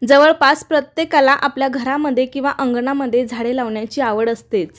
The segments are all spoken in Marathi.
जवळपास प्रत्येकाला आपल्या घरामध्ये किंवा अंगणामध्ये झाडे लावण्याची आवड असतेच।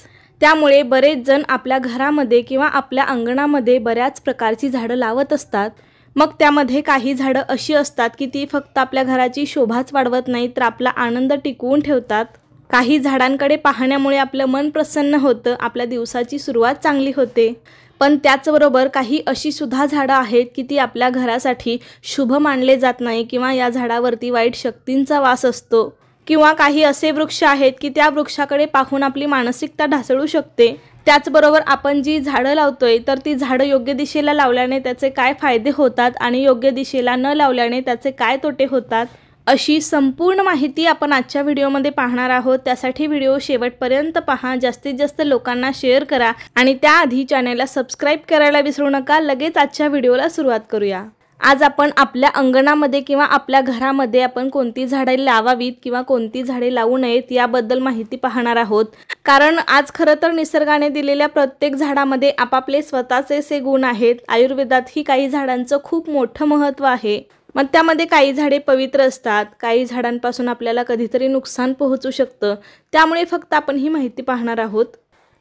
त्यामुळे बरेच जण आपल्या घरामध्ये किंवा आपल्या अंगणामध्ये बऱ्याच प्रकारची झाडं लावत असतात। मग त्यामध्ये काही झाडं अशी असतात की ती फक्त आपल्या घराची शोभाच वाढवत नाही तर आपला आनंद टिकवून ठेवतात। काही झाडांकडे पाहण्यामुळे आपलं मन प्रसन्न होतं, आपल्या दिवसाची सुरुवात चांगली होते। पण त्याचबरोबर काही अशी सुद्धा झाडं आहेत की ती आपल्या घरासाठी शुभ मानले जात नाही किंवा या झाडावरती वाईट शक्तींचा वास असतो, किंवा काही असे वृक्ष आहेत की त्या वृक्षाकडे पाहून आपली मानसिकता ढासळू शकते। त्याचबरोबर आपण जी झाडं लावतोय तर ती झाडं योग्य दिशेला लावल्याने त्याचे काय फायदे होतात आणि योग्य दिशेला न लावल्याने त्याचे काय तोटे होतात, अशी संपूर्ण माहिती आपण आजच्या व्हिडिओमध्ये पाहणार आहोत। त्यासाठी व्हिडिओ शेवटपर्यंत पहा, जास्तीत जास्त लोकांना शेअर करा आणि त्याआधी चॅनलला सबस्क्राईब करायला विसरू नका। लगेच आजच्या व्हिडिओला सुरुवात करूया। आज आपण आपल्या अंगणामध्ये किंवा आपल्या घरामध्ये आपण कोणती झाडे लावावीत किंवा कोणती झाडे लावू नयेत याबद्दल माहिती पाहणार आहोत। कारण आज खरं तर निसर्गाने दिलेल्या प्रत्येक झाडामध्ये आपापले स्वतःचे असे गुण आहेत। आयुर्वेदातही काही झाडांचं खूप मोठं महत्त्व आहे। मग त्यामध्ये काही झाडे पवित्र असतात, काही झाडांपासून आपल्याला कधीतरी नुकसान पोहोचू शकतं, त्यामुळे फक्त आपण ही माहिती पाहणार आहोत।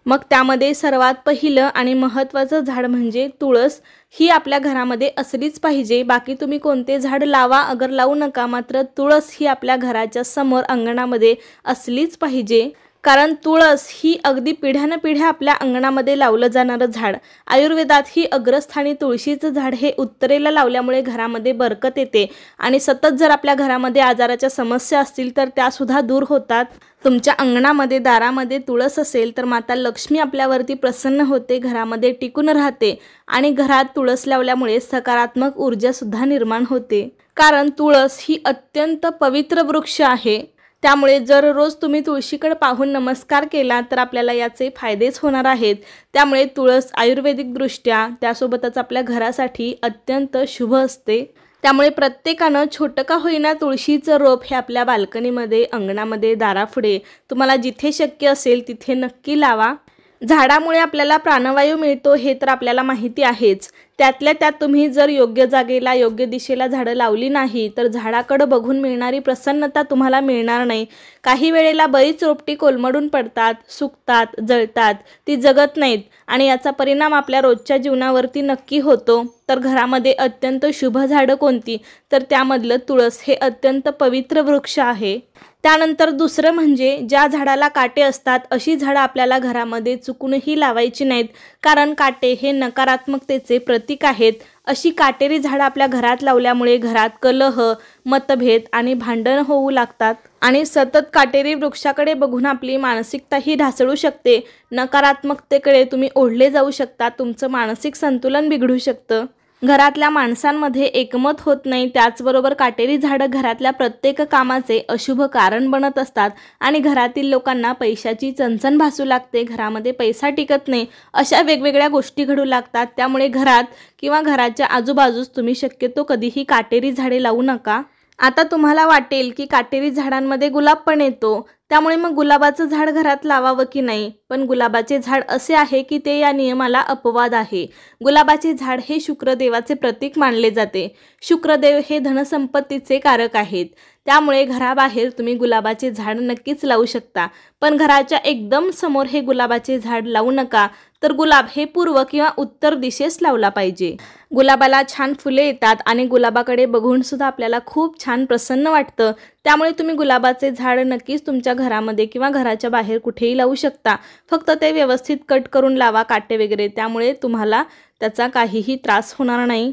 मग त्यामध्ये सर्वात पहिलं आणि महत्त्वाचं झाड म्हणजे तुळस। ही आपल्या घरामध्ये असलीच पाहिजे। बाकी तुम्ही कोणते झाड लावा अगर लावू नका, मात्र तुळस ही आपल्या घराच्या समोर अंगणामध्ये असलीच पाहिजे। कारण तुळस ही अगदी पिढ्यानपिढ्या आपल्या अंगणामध्ये लावलं जाणारं झाड। आयुर्वेदातही अग्रस्थानी तुळशीचं झाड हे उत्तरेला लावल्यामुळे घरामध्ये बरकत येते आणि सतत जर आपल्या घरामध्ये आजाराच्या समस्या असतील तर त्यासुद्धा दूर होतात। तुमच्या अंगणामध्ये दारामध्ये तुळस असेल तर माता लक्ष्मी आपल्यावरती प्रसन्न होते, घरामध्ये टिकून राहते आणि घरात तुळस लावल्यामुळे सकारात्मक ऊर्जासुद्धा निर्माण होते। कारण तुळस ही अत्यंत पवित्र वृक्ष आहे। त्यामुळे जर रोज तुम्ही तुळशीकडे पाहून नमस्कार केला तर आपल्याला याचे फायदेच होणार आहेत। त्यामुळे तुळस आयुर्वेदिकदृष्ट्या त्यासोबतच आपल्या घरासाठी अत्यंत शुभ असते। त्यामुळे प्रत्येकानं छोटं का होईना तुळशीचं रोप हे आपल्या बाल्कनीमध्ये, अंगणामध्ये, दारापुढे तुम्हाला जिथे शक्य असेल तिथे नक्की लावा। झाडामुळे आपल्याला प्राणवायू मिळतो हे तर आपल्याला माहिती आहेच। त्यातल्या त्यात तुम्ही जर योग्य जागेला, योग्य दिशेला झाडं लावली नाही तर झाडाकडे बघून मिळणारी प्रसन्नता तुम्हाला मिळणार नाही। काही वेळेला बरीच रोपटी कोलमडून पडतात, सुकतात, जळतात, ती जगत नाहीत आणि याचा परिणाम आपल्या रोजच्या जीवनावरती नक्की होतो। तर घरामध्ये अत्यंत शुभ झाडं कोणती, तर त्यामधलं तुळस हे अत्यंत पवित्र वृक्ष आहे। त्यानंतर दुसरं म्हणजे ज्या झाडाला काटे असतात अशी झाडं आपल्याला घरामध्ये चुकूनही लावायची नाहीत। कारण काटे हे नकारात्मकतेचे प्रतीक आहेत। अशी काटेरी झाडं आपल्या घरात लावल्यामुळे घरात कलह, मतभेद आणि भांडण होऊ लागतात आणि सतत काटेरी वृक्षाकडे बघून आपली मानसिकताही ढासळू शकते। नकारात्मकतेकडे तुम्ही ओढले जाऊ शकता, तुमचं मानसिक संतुलन बिघडू शकतं, घरातल्या माणसांमध्ये एकमत होत नाही। त्याचबरोबर काटेरी झाडं घरातल्या प्रत्येक कामाचे अशुभ कारण बनत असतात आणि घरातील लोकांना पैशाची चणचण भासू लागते, घरामध्ये पैसा टिकत नाही, अशा वेगवेगळ्या गोष्टी घडू लागतात। त्यामुळे घरात किंवा घराच्या आजूबाजूस तुम्ही शक्यतो कधीही काटेरी झाडे लावू नका। आता तुम्हाला वाटेल की काटेरी झाडांमध्ये गुलाब पण येतो, त्यामुळे मग गुलाबाचं झाड घरात लावावं की नाही, पण गुलाबाचे झाड असे आहे की ते या नियमाला अपवाद आहे। गुलाबाचे झाड हे शुक्रदेवाचे प्रतीक मानले जाते। शुक्रदेव हे धनसंपत्तीचे कारक आहेत। त्यामुळे घराबाहेर तुम्ही गुलाबाचे झाड नक्कीच लावू शकता, पण घराच्या एकदम समोर हे गुलाबाचे झाड लावू नका। तर गुलाब हे पूर्व किंवा उत्तर दिशेस लावला पाहिजे। गुलाबाला छान फुले येतात आणि गुलाबाकडे बघून सुद्धा आपल्याला खूप छान प्रसन्न वाटतं। त्यामुळे तुम्ही गुलाबाचे झाड नक्कीच तुमच्या घरामध्ये किंवा घराच्या बाहेर कुठेही लावू शकता, फक्त ते व्यवस्थित कट करून लावा काटे वगैरे, त्यामुळे तुम्हाला त्याचा काहीही त्रास होणार नाही।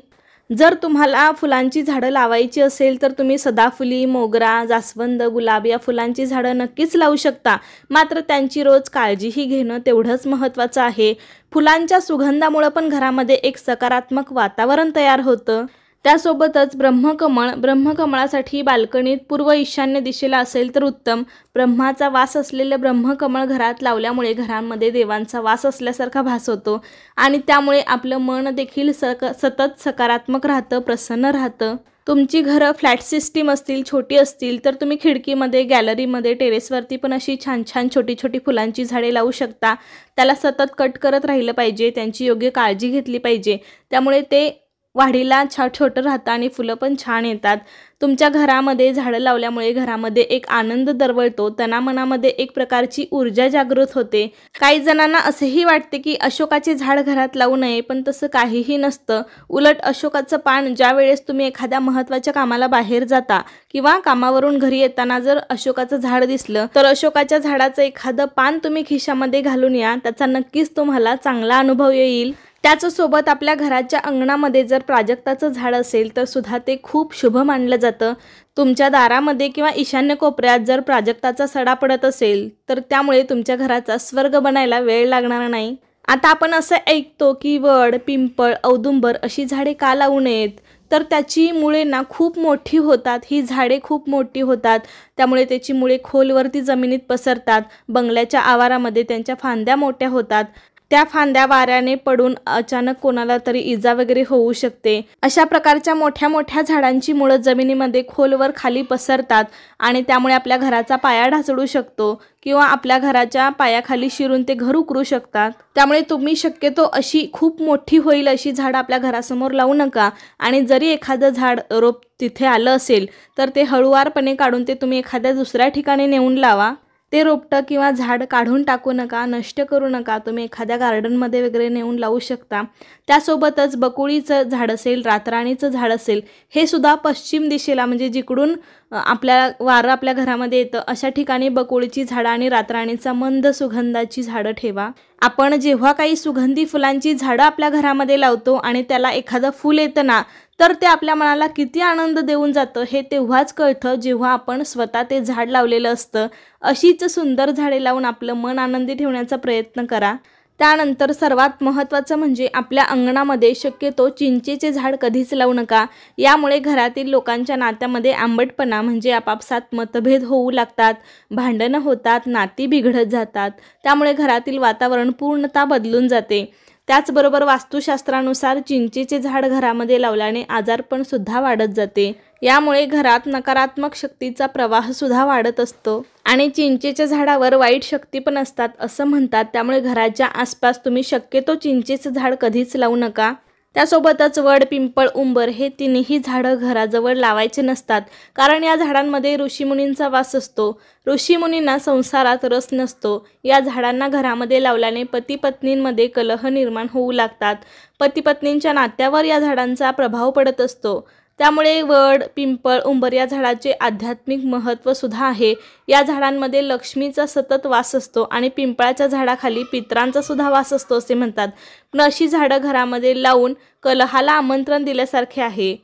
जर तुम्हाला फुलांची झाडं लावायची असेल तर तुम्ही सदाफुली, मोगरा, जास्वंद, गुलाब या फुलांची झाडं नक्कीच लावू शकता, मात्र त्यांची रोज काळजीही घेणं तेवढंच महत्त्वाचं आहे। फुलांच्या सुगंधामुळे पण घरामध्ये एक सकारात्मक वातावरण तयार होतं। त्यासोबतच ब्रह्मकमळासाठी बाल्कनीत पूर्व ईशान्य दिशेला असेल तर उत्तम। ब्रह्माचा वास असलेलं ब्रह्मकमळ घरात लावल्यामुळे घरामध्ये देवांचा वास असल्यासारखा भास होतो आणि त्यामुळे आपलं मन देखील सतत सकारात्मक राहतं, प्रसन्न राहतं। तुमची घरं फ्लॅट सिस्टीम असतील, छोटी असतील तर तुम्ही खिडकीमध्ये, गॅलरीमध्ये, टेरेसवरती पण अशी छान छान छोटी छोटी फुलांची झाडे लावू शकता। त्याला सतत कट करत राहिलं पाहिजे, त्यांची योग्य काळजी घेतली पाहिजे, त्यामुळे ते वाढीला छोटं राहतं आणि फुलं पण छान येतात। तुमच्या घरामध्ये झाडं लावल्यामुळे घरामध्ये एक आनंद दरवळतो, तनामनामध्ये एक प्रकारची ऊर्जा जागृत होते। काही जणांना असेही वाटते की अशोकाचे झाड घरात लावू नये, पण तसं काहीही नसतं। उलट अशोकाचं पान ज्या वेळेस तुम्ही एखाद्या महत्त्वाच्या कामाला बाहेर जाता किंवा कामावरून घरी येताना जर अशोकाचं झाड दिसलं तर अशोकाच्या झाडाचं एखादं पान तुम्ही खिशामध्ये घालून या, त्याचा नक्कीच तुम्हाला चांगला अनुभव येईल। त्याचसोबत आपल्या घराच्या अंगणामध्ये जर प्राजक्ताचं झाड असेल तर सुद्धा ते खूप शुभ मानलं जातं। तुमच्या दारामध्ये किंवा ईशान्य कोपऱ्यात जर प्राजक्ताचा सडा पडत असेल तर त्यामुळे तुमच्या घराचा स्वर्ग बनायला वेळ लागणार नाही। आता आपण असं ऐकतो की वड, पिंपळ, औदुंबर अशी झाडे का लावू नयेत, तर त्याची मुळे ना खूप मोठी होतात। ही झाडे खूप मोठी होतात, त्यामुळे त्याची मुळे खोलवरती जमिनीत पसरतात। बंगल्याच्या आवारामध्ये त्यांच्या फांद्या मोठ्या होतात। त्या फांद्या वाऱ्याने पडून अचानक कोणाला तरी इजा वगैरे होऊ शकते। अशा प्रकारच्या मोठ्या मोठ्या झाडांची मुळं जमिनीमध्ये खोलवर खाली पसरतात आणि त्यामुळे आपल्या घराचा पाया ढासळू शकतो किंवा आपल्या घराच्या पायाखाली शिरून ते घर उकरू शकतात। त्यामुळे तुम्ही शक्यतो अशी खूप मोठी होईल अशी झाडं आपल्या घरासमोर लावू नका। आणि जरी एखादं झाड रोप तिथे आलं असेल तर ते हळूवारपणे काढून ते तुम्ही एखाद्या दुसऱ्या ठिकाणी नेऊन लावा। ते रोपटं किंवा झाड काढून टाकू नका, नष्ट करू नका। तुम्ही एखाद्या गार्डनमध्ये वगैरे नेऊन लावू शकता। त्यासोबतच बकुळीचं झाड असेल, रातराणीचं झाड असेल, हे सुद्धा पश्चिम दिशेला म्हणजे जिकडून आपल्या वारं आपल्या घरामध्ये येतं अशा ठिकाणी बकुळीची झाडं आणि रातराणीचा मंद सुगंधाची झाडं ठेवा। आपण जेव्हा काही सुगंधी फुलांची झाडं आपल्या घरामध्ये लावतो आणि त्याला एखादं फूल येतं ना, तर ते आपल्या मनाला किती आनंद देऊन जातं हे तेव्हाच कळतं जेव्हा आपण स्वतः ते झाड लावलेलं असतं। अशीच सुंदर झाडे लावून आपलं मन आनंदी ठेवण्याचा प्रयत्न करा। त्यानंतर सर्वात महत्त्वाचं म्हणजे आपल्या अंगणामध्ये शक्यतो चिंचेचे झाड कधीच लावू नका। यामुळे घरातील लोकांच्या नात्यामध्ये आंबटपणा म्हणजे आपापसात मतभेद होऊ लागतात, भांडणं होतात, नाती बिघडत जातात। त्यामुळे घरातील वातावरण पूर्णतः बदलून जाते। त्याचबरोबर वास्तुशास्त्रानुसार चिंचेचे झाड घरामध्ये लावल्याने आजारपण सुद्धा वाढत जाते। यामुळे घरात नकारात्मक शक्तीचा प्रवाह सुद्धा वाढत असतो आणि चिंचेच्या झाडावर वाईट शक्ती पण असतात असं म्हणतात। त्यामुळे घराच्या आसपास तुम्ही शक्यतो चिंचेचं झाड कधीच लावू नका। त्यासोबतच वड, पिंपळ, उंबर हे तिन्ही झाडं घराजवळ लावायचे नसतात, कारण या झाडांमध्ये ऋषीमुनींचा वास असतो। ऋषीमुनींना संसारात रस नसतो। या झाडांना घरामध्ये लावल्याने पती पत्नींमध्ये कलह निर्माण होऊ लागतात। पती पत्नींच्या नात्यावर या झाडांचा प्रभाव पडत असतो। त्यामुळे वड, पिंपळ, उंबर या झाडाचे आध्यात्मिक महत्त्व सुद्धा आहे। या झाडांमध्ये लक्ष्मीचा सतत वास असतो आणि पिंपळाच्या झाडाखाली पितरांचा सुद्धा वास असतो असे म्हणतात। पण अशी झाडं घरामध्ये लावून कलहाला आमंत्रण दिल्यासारखे आहे।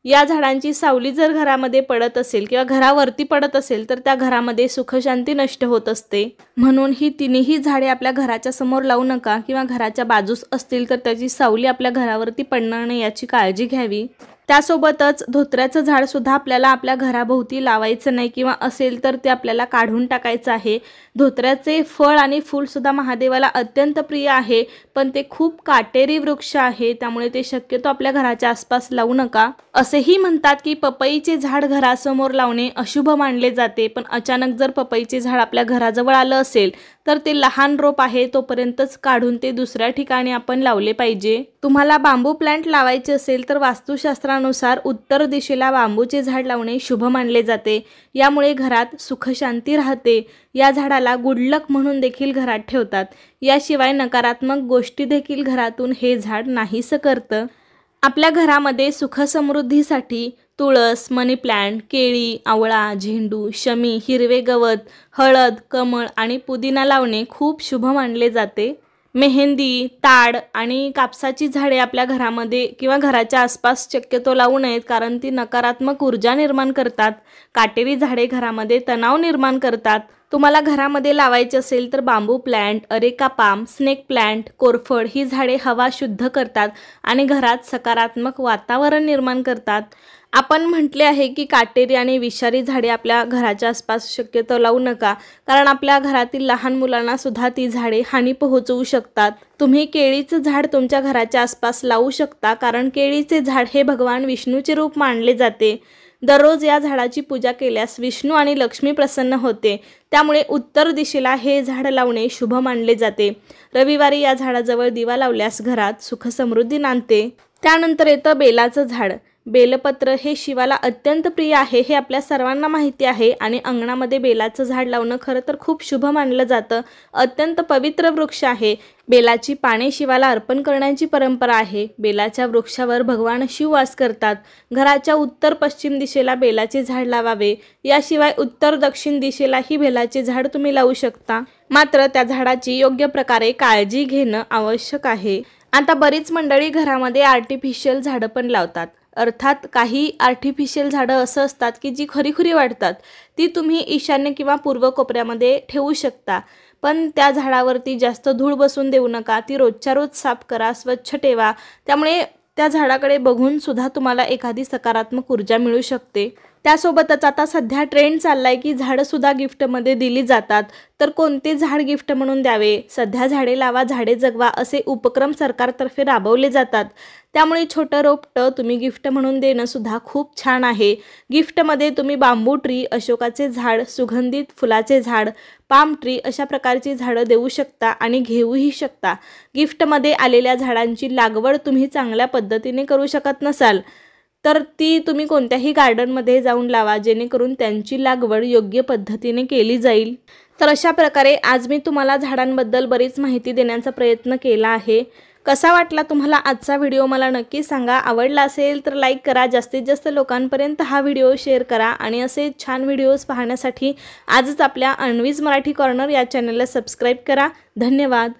या झाडांची सावली जर घरामध्ये पडत असेल किंवा घरावरती पडत असेल तर त्या घरामध्ये सुखशांती नष्ट होत असते। म्हणून ही तिन्ही झाडे आपल्या घराच्या समोर लावू नका किंवा घराच्या बाजूस असतील तर त्याची सावली आपल्या घरावरती पडणार नाही याची काळजी घ्यावी। त्यासोबतच धोत्र्याचं झाड सुद्धा आपल्याला आपल्या घराभोवती लावायचं नाही किंवा असेल तर ते आपल्याला काढून टाकायचं आहे। धोत्र्याचे फळ आणि फूल सुद्धा महादेवाला अत्यंत प्रिय आहे, पण ते खूप काटेरी वृक्ष आहे, त्यामुळे ते शक्यतो आपल्या घराच्या आसपास लावू नका। असेही म्हणतात की पपईचे झाड घरासमोर लावणे अशुभ मानले जाते, पण अचानक जर पपईचे झाड आपल्या घराजवळ आलं असेल तर ते लहान रोप आहे तोपर्यंतच काढून ते दुसऱ्या ठिकाणी आपण लावले पाहिजे। तुम्हाला बांबू प्लांट लावायचे असेल तर वास्तुशास्त्रानुसार उत्तर दिशेला बांबूचे झाड लावणे शुभ मानले जाते। यामुळे घरात सुखशांती राहते। या झाडाला गुड लक म्हणून देखील घरात ठेवतात। याशिवाय नकारात्मक गोष्टी देखील घरातून हे झाड नाहीसं करतं। आपल्या घरामध्ये सुखसमृद्धीसाठी तुळस, मनी प्लांट, केळी, आवळा, झेंडू, शमी, हिरवे गवत, हळद, कमळ आणि पुदिना लावणे खूप शुभ मानले जाते। मेहंदी, ताड आणि कापसाची झाडे आपल्या घरामध्ये किंवा घराच्या आसपास शक्यतो लावू नयेत, कारण ती नकारात्मक ऊर्जा निर्माण करतात। काटेरी झाडे घरामध्ये तणाव निर्माण करतात। तुम्हाला घरामध्ये लावायचे असेल तर bamboo plant, areca palm, snake plant, कोरफड ही झाडे हवा शुद्ध करतात आणि घरात सकारात्मक वातावरण निर्माण करतात। आपण म्हटले आहे की काटेरी आणि विषारी झाडे आपल्या घराच्या आसपास शक्यतो लावू नका, कारण आपल्या घरातील लहान मुलांना सुद्धा ती झाडे हानी पोहोचवू शकतात। तुम्ही केळीचं झाड तुमच्या घराच्या आसपास लावू शकता, कारण केळीचे झाड हे भगवान विष्णूचे रूप मानले जाते। दररोज या झाडाची पूजा केल्यास विष्णू आणि लक्ष्मी प्रसन्न होते। त्यामुळे उत्तर दिशेला हे झाड लावणे शुभ मानले जाते। रविवारी या झाडाजवळ दिवा लावल्यास घरात सुख समृद्धी नांदते। त्यानंतर येतं बेलाचं झाड। बेलपत्र हे शिवाला अत्यंत प्रिय आहे हे आपल्या सर्वांना माहिती आहे आणि अंगणामध्ये बेलाचं झाड लावणं खरं तर खूप शुभ मानलं जातं. अत्यंत पवित्र वृक्ष आहे. बेलाची पाने शिवाला अर्पण करण्याची परंपरा आहे. बेलाच्या वृक्षावर भगवान शिव वास करतात. घराच्या उत्तर पश्चिम दिशेला बेलाचे झाड लावावे. याशिवाय उत्तर दक्षिण दिशेलाही बेलाचे झाड तुम्ही लावू शकता. मात्र त्या झाडाची योग्य प्रकारे काळजी घेणं आवश्यक आहे. आता बरीच मंडळी घरामध्ये आर्टिफिशियल झाडं पण लावतात. अर्थात काही आर्टिफिशियल झाडं असं असतात की जी खरी वाटतात. ती तुम्ही ईशान्य किंवा पूर्व कोपऱ्यामध्ये ठेवू शकता. पण त्या झाडावरती जास्त धूळ बसून देऊ नका. ती रोजच्या रोज साफ करा, स्वच्छ ठेवा. त्यामुळे त्या झाडाकडे बघून सुद्धा तुम्हाला एखादी सकारात्मक ऊर्जा मिळू शकते. त्यासोबतच आता सध्या ट्रेंड चाललाय की झाडंसुद्धा गिफ्टमध्ये दिली जातात. तर कोणते झाड गिफ्ट म्हणून द्यावे? सध्या झाडे लावा झाडे जगवा असे उपक्रम सरकारतर्फे राबवले जातात. त्यामुळे छोटं रोपटं तुम्ही गिफ्ट म्हणून देणं सुद्धा खूप छान आहे. गिफ्टमध्ये तुम्ही बांबू ट्री, अशोकाचे झाड, सुगंधित फुलाचे झाड, पाम ट्री अशा प्रकारची झाडं देऊ शकता आणि घेऊही शकता. गिफ्टमध्ये आलेल्या झाडांची लागवड तुम्ही चांगल्या पद्धतीने करू शकत नसाल तर ती तुम्ही कोणत्याही गार्डनमध्ये जाऊन लावा, जेणेकरून त्यांची लागवड योग्य पद्धतीने केली जाईल. तर अशा प्रकारे आज मी तुम्हाला झाडांबद्दल बरीच माहिती देण्याचा प्रयत्न केला आहे. कसा वाटला तुम्हाला आजचा व्हिडिओ मला नक्की सांगा. आवडला असेल तर लाईक करा, जास्तीत जास्त लोकांपर्यंत हा व्हिडिओ शेअर करा आणि असे छान व्हिडिओज पाहण्यासाठी आजच आपल्या अन्वीज मराठी कॉर्नर या चॅनलला सबस्क्राईब करा. धन्यवाद.